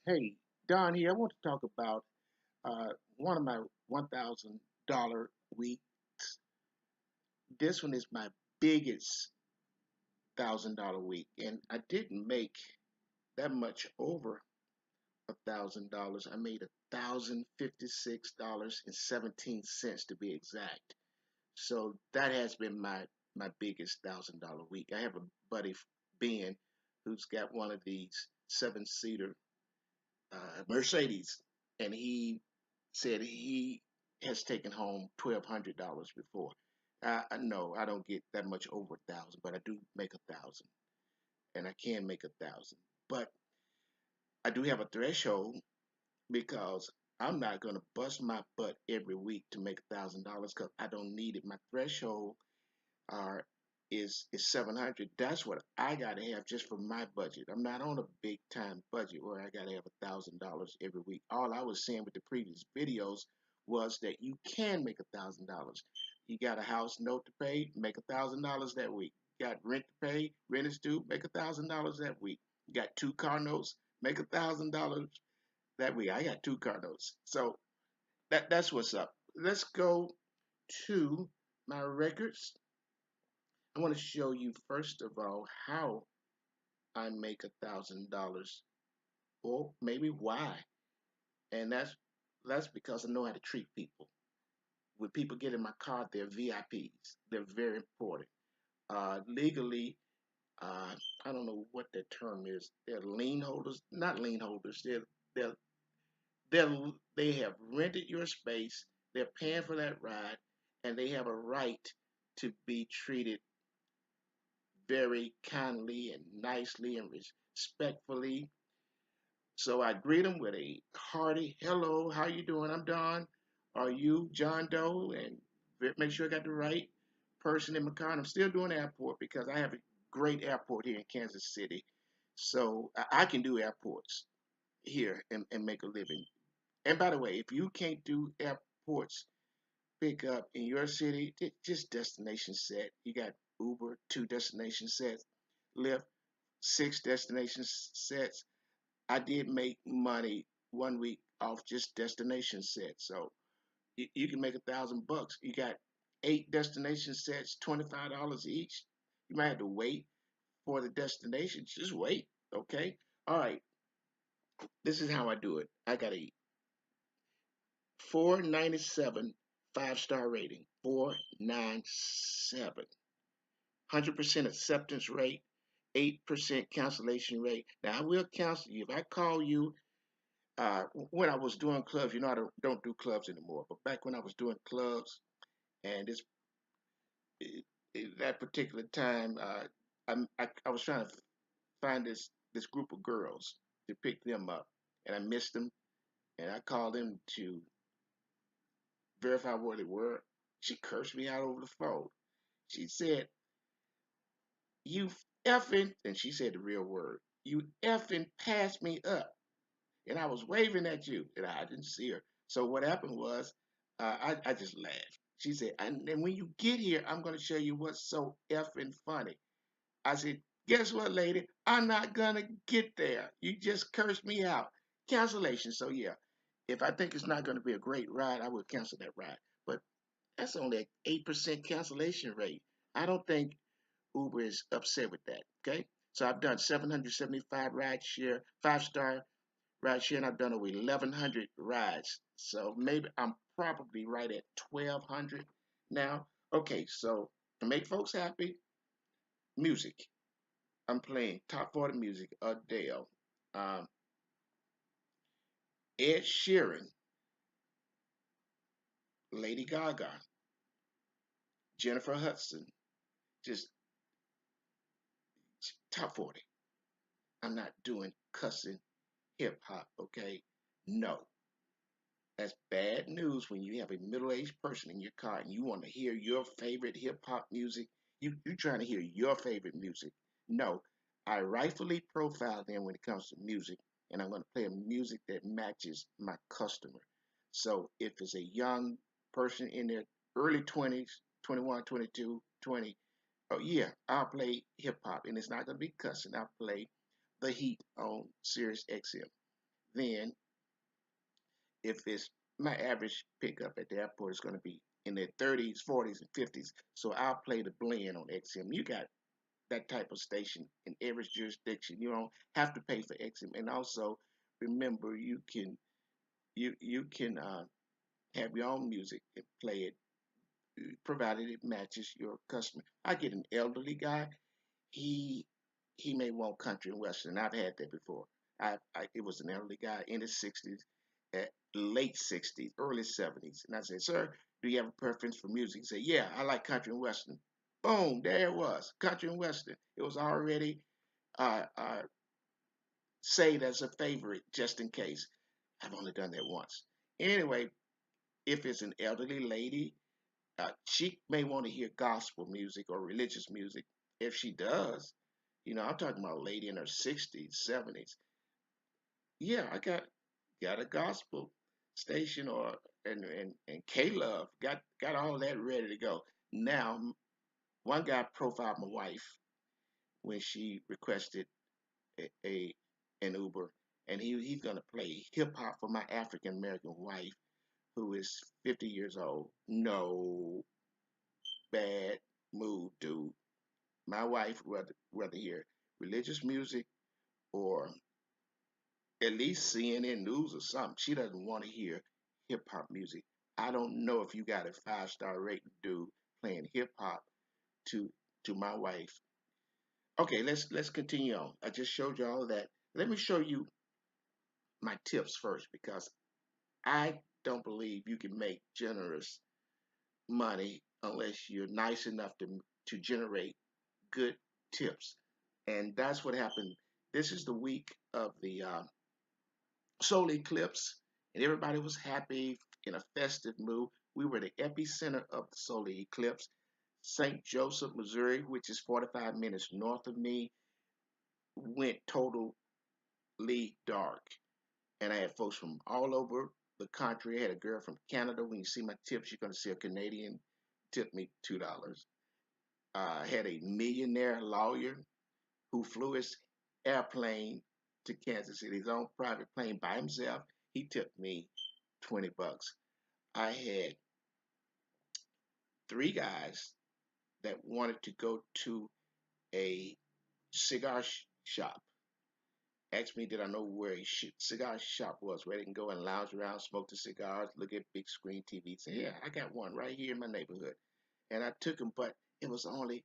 Hey, Don here. I want to talk about one of my $1,000 weeks. This one is my biggest $1,000 week, and I didn't make that much over $1,000. I made $1,056.17 to be exact. So that has been my biggest $1,000 week. I have a buddy Ben who's got one of these seven-seater Mercedes, and he said he has taken home $1,200 before. No, I don't get that much over 1,000, but I do make 1,000, and I can make 1,000. But I do have a threshold because I'm not going to bust my butt every week to make $1,000 because I don't need it. My threshold are is 700. That's what I gotta have just for my budget. I'm not on a big time budget where I gotta have $1,000 every week. All I was saying with the previous videos was that you can make $1,000. You got a house note to pay, make $1,000 that week. You got rent to pay, rent is due, make $1,000 that week. You got two car notes, make $1,000 that week. I got two car notes, so that's what's up. Let's go to my records. I want to show you first of all how I make $1,000, or maybe why, and that's because I know how to treat people. When people get in my car, they're VIPs. They're very important. Legally, uh, I don't know what that term is. They're lien holders, not lien holders. They're they have rented your space. They're paying for that ride, and they have a right to be treated very kindly and nicely and respectfully. So I greet them with a hearty hello, how you doing? I'm Don. Are you John Doe? And make sure I got the right person in my car. And I'm still doing airport because I have a great airport here in Kansas City. So I can do airports here and make a living. And by the way, if you can't do airports pick up in your city, just destination set. You got Uber, two destination sets, Lyft, six destination sets. I did make money one week off just destination sets. So you can make $1,000. You got eight destination sets, $25 each. You might have to wait for the destination. Just wait. Okay. All right. This is how I do it. I got a 497 5-star rating. 497. 100% acceptance rate. 8% cancellation rate. Now I will cancel you if I call you when I was doing clubs, I don't do clubs anymore. But back when I was doing clubs, and that particular time, I was trying to find this group of girls to pick them up, and I missed them, and I called them to verify where they were. She cursed me out over the phone. She said, "You effing," and she said the real word, "You effing passed me up." And I was waving at you, and I didn't see her. So what happened was, I just laughed. She said, and when you get here, I'm going to show you what's so effing funny. I said, guess what, lady? I'm not going to get there. You just cursed me out. Cancellation. So yeah, if I think it's not going to be a great ride, I will cancel that ride. But that's only an 8% cancellation rate. I don't think Uber is upset with that. Okay. So I've done 775 ride share, 5-star rideshare, and I've done over 1,100 rides. So maybe I'm probably right at 1,200 now. Okay, so to make folks happy, music. I'm playing top 40 music. Adele, um, Ed Sheeran, Lady Gaga, Jennifer Hudson. Just top 40. I'm not doing cussing hip hop, okay? No. That's bad news when you have a middle-aged person in your car and you want to hear your favorite hip hop music. You're trying to hear your favorite music. No, I rightfully profile them when it comes to music, and I'm going to play a music that matches my customer. So if it's a young person in their early 20s, 21, 22, 20, oh yeah, I'll play hip hop, and it's not going to be cussing. I'll play The Heat on Sirius XM. then if it's my average pickup at the airport is going to be in the 30s, 40s, and 50s. So I'll play the blend on XM. You got that type of station in every jurisdiction. You don't have to pay for XM. And also remember you can have your own music and play it provided it matches your customer. I get an elderly guy, he he may want country and western. I've had that before. It was an elderly guy in his 60s, late 60s, early 70s, and I said, "Sir, do you have a preference for music?" He said, "Yeah, I like country and western." Boom, there it was, country and western. It was already saved as a favorite just in case. I've only done that once. Anyway, if it's an elderly lady, she may want to hear gospel music or religious music. If she does, I'm talking about a lady in her 60s, 70s. Yeah, I got a gospel station or and K Love got all that ready to go. Now, one guy profiled my wife when she requested a an Uber, and he's gonna play hip hop for my African American wife who is 50 years old. No bad mood, dude. My wife rather hear religious music or at least CNN news or something. She doesn't want to hear hip hop music. I don't know if you got a 5-star rating dude playing hip hop to my wife. Okay, let's continue on. I just showed you all of that. Let me show you my tips first because I don't believe you can make generous money unless you're nice enough to generate good tips. And that's what happened. This is the week of the solar eclipse, and everybody was happy in a festive mood. We were the epicenter of the solar eclipse. St. Joseph, Missouri, which is 45 minutes north of me, went totally dark. And I had folks from all over the country. I had a girl from Canada. When you see my tips, you're going to see a Canadian tip me $2. I had a millionaire lawyer who flew his airplane to Kansas City, his own private plane by himself. He tipped me $20. I had three guys that wanted to go to a cigar shop. Asked me, did I know where a cigar shop was, where they can go and lounge around, smoke the cigars, look at big screen TV. Say, yeah, I got one right here in my neighborhood. And I took them, but it was only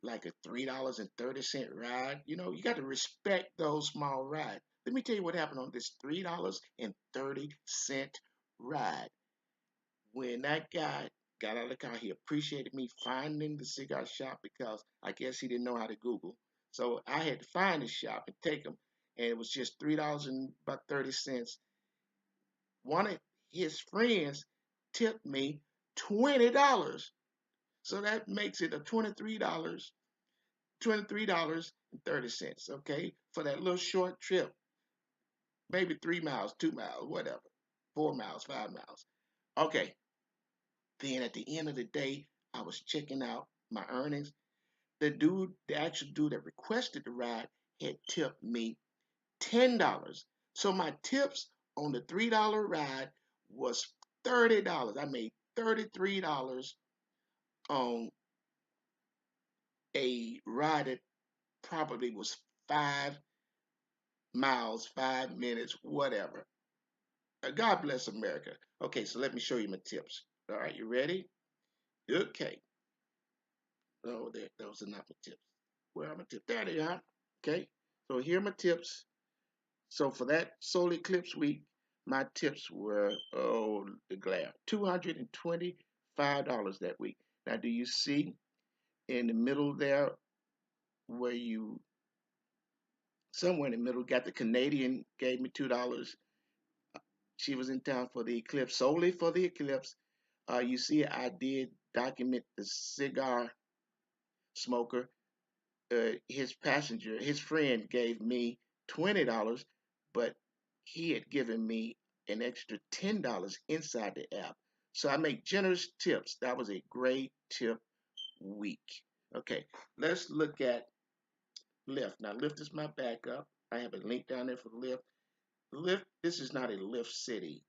like a $3.30 ride. You got to respect those small rides. Let me tell you what happened on this $3.30 ride. When that guy got out of the car, he appreciated me finding the cigar shop because I guess he didn't know how to Google. So I had to find the shop and take him, and it was just $3.30. One of his friends tipped me $20. So that makes it a $23.30, okay, for that little short trip, maybe 3 miles, 2 miles, whatever, 4 miles, 5 miles. Okay, then at the end of the day, I was checking out my earnings. The actual dude that requested the ride had tipped me $10. So my tips on the $3 ride was $30. I made $33 on a ride that probably was 5 miles, 5 minutes, whatever. God bless America. Okay, so let me show you my tips. All right, you ready? Okay. Oh, those are not my tips. Where are my tips? There they are. Okay. So here are my tips. So for that solar eclipse week, my tips were, oh, the glare, $225 that week. Now, do you see in the middle there where somewhere in the middle, got the Canadian gave me $2. She was in town for the eclipse, solely for the eclipse. You see, I did document the cigar smoker. His friend gave me $20, but he had given me an extra $10 inside the app. So I make generous tips. That was a great tip week. Okay, let's look at Lyft. Now, Lyft is my backup. I have a link down there for Lyft. Lyft, this is not a Lyft city.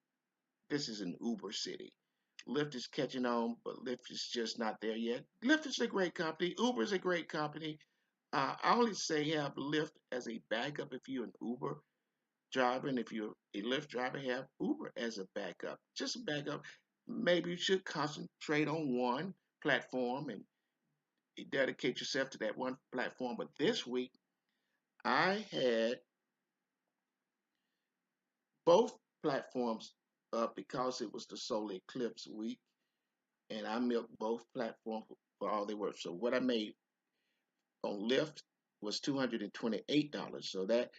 This is an Uber city. Lyft is catching on, but Lyft is just not there yet. Lyft is a great company. Uber is a great company. I only say have Lyft as a backup if you're an Uber driver, and if you're a Lyft driver, have Uber as a backup. Just a backup. Maybe you should concentrate on one platform and dedicate yourself to that one platform. But this week, I had both platforms up because it was the solar eclipse week, and I milked both platforms for all they were. So what I made on Lyft was $228. So that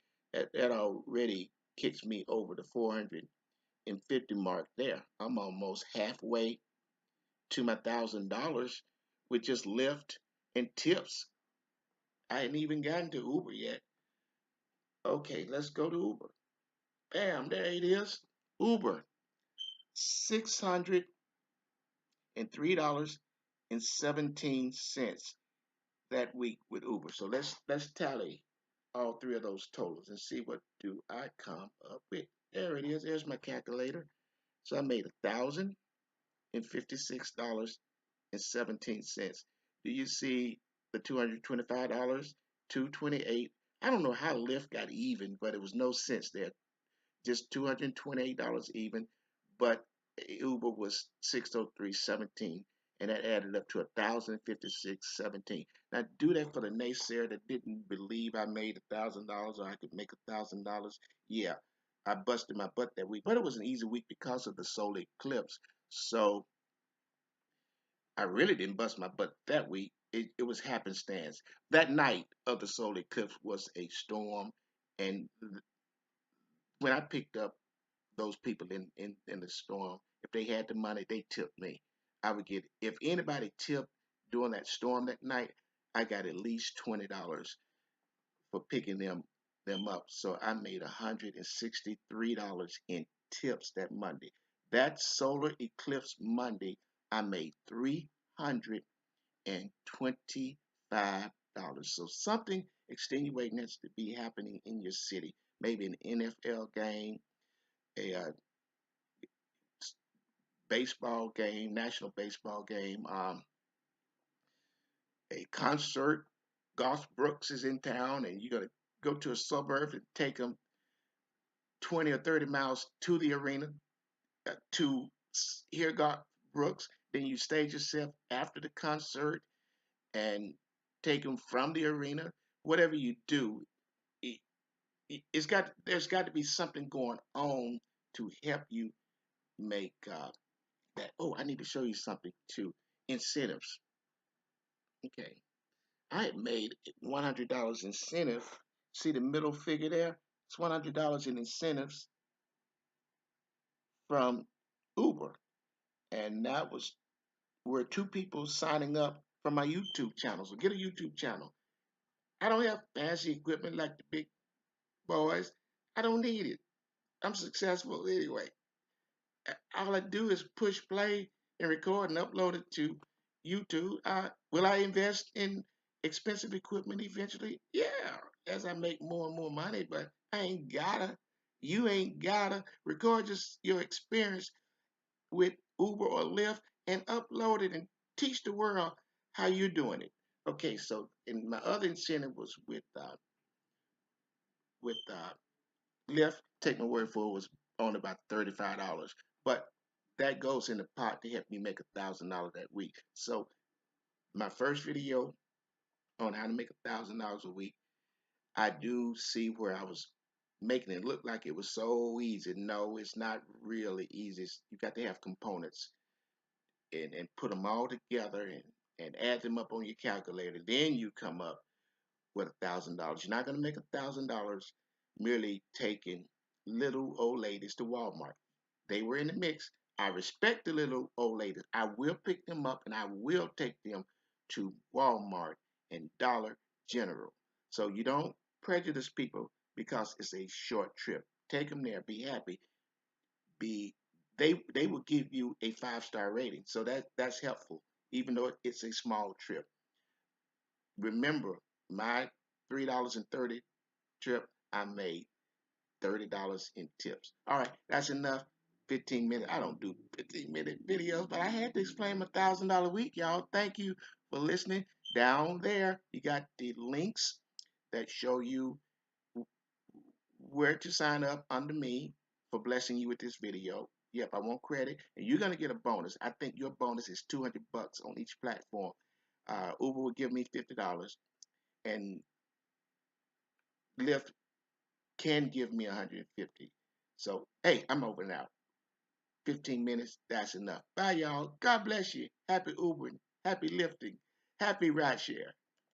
already kicks me over the 450 mark there. I'm almost halfway to my $1,000 with just Lyft and tips. I hadn't even gotten to Uber yet. Okay, let's go to Uber. Bam, there it is. Uber, $603.17 that week with Uber. So let's tally all three of those totals and see what do I come up with. There it is. There's my calculator. So I made $1,056.17. Do you see the $225, 228? I don't know how Lyft got even, but it was no sense there. Just $228 even, but Uber was 603.17, and that added up to 1,056.17. Now do that for the naysayer that didn't believe I made $1,000 or I could make $1,000. Yeah, I busted my butt that week, but it was an easy week because of the solar eclipse. So I really didn't bust my butt that week. It was happenstance. That night of the solar eclipse was a storm, and when I picked up those people in the storm, if they had the money, they tipped me. I would get, if anybody tipped during that storm that night, I got at least $20 for picking them up. So I made $163 in tips that Monday. That solar eclipse Monday, I made $325. So something extenuating has to be happening in your city. Maybe an NFL game, a baseball game, national baseball game, a concert. Garth Brooks is in town, and you're gonna go to a suburb and take them 20 or 30 miles to the arena to hear Garth Brooks. Then you stage yourself after the concert and take them from the arena. Whatever you do, it, there's got to be something going on to help you make that. Oh, I need to show you something too. Incentives. Okay. I had made $100 incentive. See the middle figure there? It's $100 in incentives from Uber. And that was where two people signing up for my YouTube channel. So get a YouTube channel. I don't have fancy equipment like the big boys. I don't need it. I'm successful anyway. All I do is push play and record and upload it to YouTube. Will I invest in expensive equipment eventually? Yeah, as I make more and more money, but I ain't gotta. You ain't gotta record just your experience with Uber or Lyft and upload it and teach the world how you're doing it. Okay, so and my other incentive was with Lyft. Take my word for it, was on about $35, but that goes in the pot to help me make $1,000 that week. So my first video on how to make $1,000 a week, I do see where I was making it look like it was so easy. No, it's not really easy. You got to have components and put them all together and add them up on your calculator. Then you come up with $1,000. You're not going to make $1,000 merely taking little old ladies to Walmart. They were in the mix. I respect the little old ladies. I will pick them up and I will take them to Walmart and Dollar General. So you don't prejudice people because it's a short trip. Take them there. Be happy. Be they will give you a 5-star rating. So that's helpful, even though it's a small trip. Remember, my $3.30 trip, I made $30 in tips. All right, that's enough. 15 minutes. I don't do 15-minute videos, but I had to explain my $1,000 week, y'all. Thank you for listening. Down there, you got the links that show you where to sign up under me for blessing you with this video. Yep, I want credit, and you're gonna get a bonus. I think your bonus is 200 bucks on each platform. Uber will give me $50, and Lyft can give me 150. So hey, I'm over now. 15 minutes, that's enough. Bye, y'all. God bless you. Happy Ubering, happy lifting, happy rideshare.